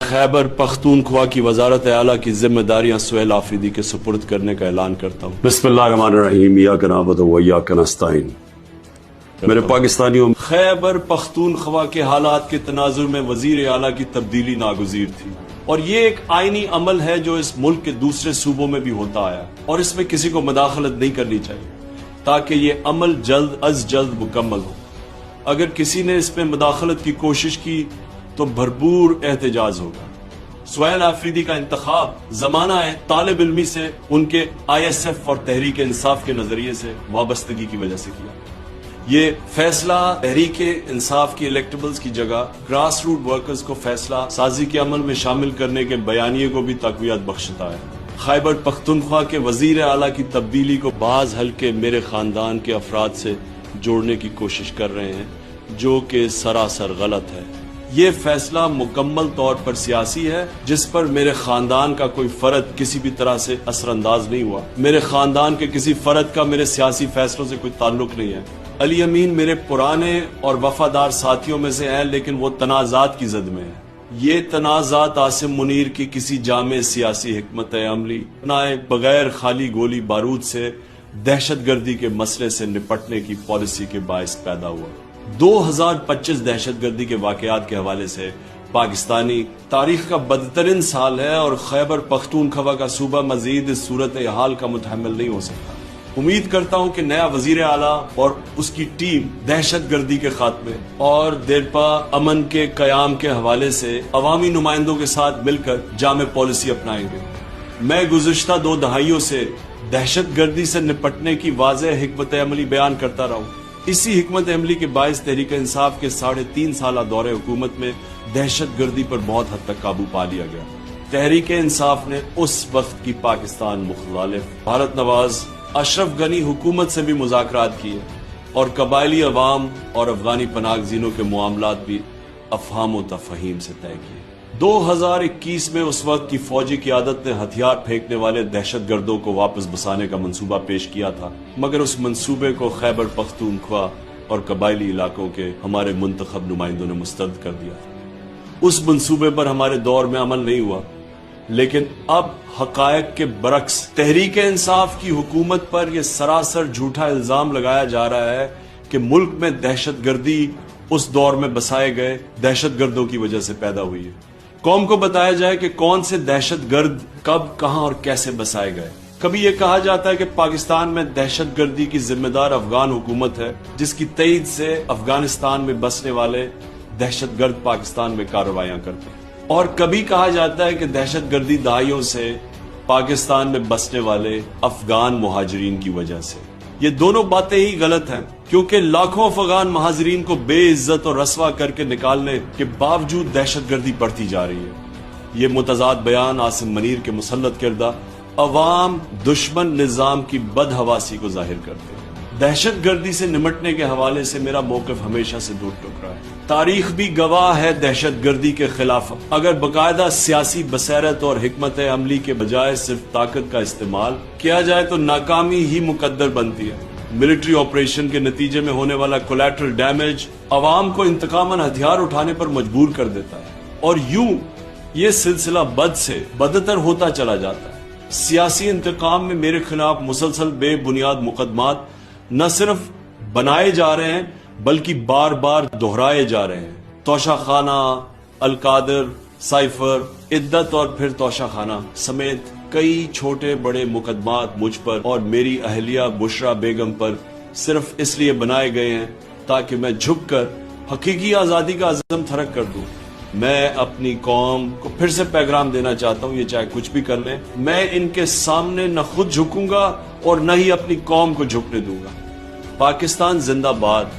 खैबर पख्तूनख्वा की वजारत आला की जिम्मेदारियां सुहेल आफरीदी के सुपुर्द करने का ऐलान करता हूँ। बिस्मिल्लाहिर्रहमानिर्रहीम, इय्याका नअबुदु व इय्याका नस्तईन। मेरे पाकिस्तानियों, खैबर पख्तूनख्वा के हालात के तनाजुर में वजीर आला की तब्दीली नागुज़ीर थी और ये एक आईनी अमल है जो इस मुल्क के दूसरे सूबों में भी होता आया और इसमें किसी को मुदाखलत नहीं करनी चाहिए ताकि ये अमल जल्द अज जल्द मुकम्मल हो। अगर किसी ने इसमें मुदाखलत की कोशिश की तो भरपूर एहतजाज होगा। सुहेल आफरीदी का इंतखाब जमाना है तालिब इल्मी से उनके ISF और तहरीक इंसाफ के नजरिए से वाबस्तगी की वजह से किया। ये फैसला तहरीक इंसाफ की इलेक्टेबल्स की जगह ग्रास रूट वर्कर्स को फैसला साजी के अमल में शामिल करने के बयानिए को भी तकवीत बख्शता है। खैबर पख्तूनख्वा के वजीर आला की तब्दीली को बाज हल्के मेरे खानदान के अफराद से जोड़ने की कोशिश कर रहे हैं जो कि सरासर गलत है। ये फैसला मुकम्मल तौर पर सियासी है जिस पर मेरे खानदान का कोई फर्द किसी भी तरह से असरअंदाज नहीं हुआ। मेरे खानदान के किसी फर्द का मेरे सियासी फैसलों से कोई ताल्लुक नहीं है। अली अमीन मेरे पुराने और वफादार साथियों में से हैं लेकिन वो तनाजात की जद में है। ये तनाजात आसिम मुनीर की किसी जामे सियासी हिकमत अमली बनाए बगैर खाली गोली बारूद से दहशतगर्दी के मसले से निपटने की पॉलिसी के बायस पैदा हुआ। 2025 दहशतगर्दी के वाकयात के हवाले से पाकिस्तानी तारीख का बदतरीन साल है और खैबर पख्तूनख्वा का सूबा मजीद इस सूरत हाल का मुतहम्मिल नहीं हो सकता। उम्मीद करता हूं कि नया वजीर आला और उसकी टीम दहशतगर्दी के खात्मे और देरपा अमन के कयाम के हवाले से अवामी नुमाइंदों के साथ मिलकर जामे पॉलिसी अपनाएंगे। मैं गुज़िश्ता 2 दहाइयों से दहशतगर्दी से निपटने की वाज़ेह हिकमत अमली बयान करता रहा हूं। इसी हिकमत अमली के बायस तहरीक इंसाफ के 3.5 साल दौरे हुकूमत में दहशतगर्दी पर बहुत हद तक काबू पा लिया गया। तहरीक इंसाफ ने उस वक्त की पाकिस्तान मुखालिफ भारत नवाज अशरफ गनी हुकूमत से भी मुज़ाकरात किए और कबायली अवाम और अफगानी पनागज़ीनों के मामलात भी अफहाम व तफहीम से तय किए। 2021 में उस वक्त की फौजी क़ियादत ने हथियार फेंकने वाले दहशतगर्दों को वापस बसाने का मंसूबा पेश किया था मगर उस मंसूबे को खैबर पख्तूनख्वा और कबायली इलाकों के हमारे मुंतखब नुमाइंदों ने मुस्तरद कर दिया था। उस मंसूबे पर हमारे दौर में अमल नहीं हुआ लेकिन अब हकायक के बरक्स तहरीक इंसाफ की हुकूमत पर यह सरासर झूठा इल्जाम लगाया जा रहा है कि मुल्क में दहशतगर्दी उस दौर में बसाए गए दहशतगर्दों की वजह से पैदा हुई है। कौम को बताया जाए कि कौन से दहशतगर्द कब कहां और कैसे बसाए गए। कभी यह कहा जाता है कि पाकिस्तान में दहशतगर्दी की जिम्मेदार अफगान हुकूमत है जिसकी तईद से अफगानिस्तान में बसने वाले दहशतगर्द पाकिस्तान में कार्रवाइयां करते हैं और कभी कहा जाता है कि दहशतगर्दी दहाइयों से पाकिस्तान में बसने वाले अफगान मुहाजिरीन की वजह से। ये दोनों बातें ही गलत हैं क्योंकि लाखों अफगान महाजरीन को बेइज्जत और रसवा करके निकालने के बावजूद दहशतगर्दी बढ़ती जा रही है। ये मुतजाद बयान आसिम मुनीर के मुसल्लत किरदा अवाम दुश्मन निजाम की बदहवासी को जाहिर करते हैं। दहशतगर्दी से निमटने के हवाले से मेरा मौक़िफ़ हमेशा से दूर टुक रहा है। तारीख भी गवाह है दहशतगर्दी के खिलाफ अगर बाकायदा सियासी बसैरत और हिकमत अमली के बजाय सिर्फ ताकत का इस्तेमाल किया जाए तो नाकामी ही मुकद्दर बनती है। मिलिट्री ऑपरेशन के नतीजे में होने वाला कोलैटरल डैमेज अवाम को इंतकामन हथियार उठाने पर मजबूर कर देता है और यूं ये सिलसिला बद से बदतर होता चला जाता है। सियासी इंतकाम में मेरे खिलाफ मुसलसल बेबुनियाद मुकदमात न सिर्फ बनाए जा रहे हैं बल्कि बार बार दोहराए जा रहे हैं। तोशा खाना, अलकादर, साइफर, इद्दत और फिर तोशा खाना समेत कई छोटे बड़े मुकदमात मुझ पर और मेरी अहलिया बुशरा बेगम पर सिर्फ इसलिए बनाए गए हैं ताकि मैं झुककर हकीकी आजादी का अज़म थरक कर दूं। मैं अपनी कौम को फिर से पैगाम देना चाहता हूं, ये चाहे कुछ भी कर ले, मैं इनके सामने न खुद झुकूंगा और न ही अपनी कौम को झुकने दूंगा। पाकिस्तान जिंदाबाद।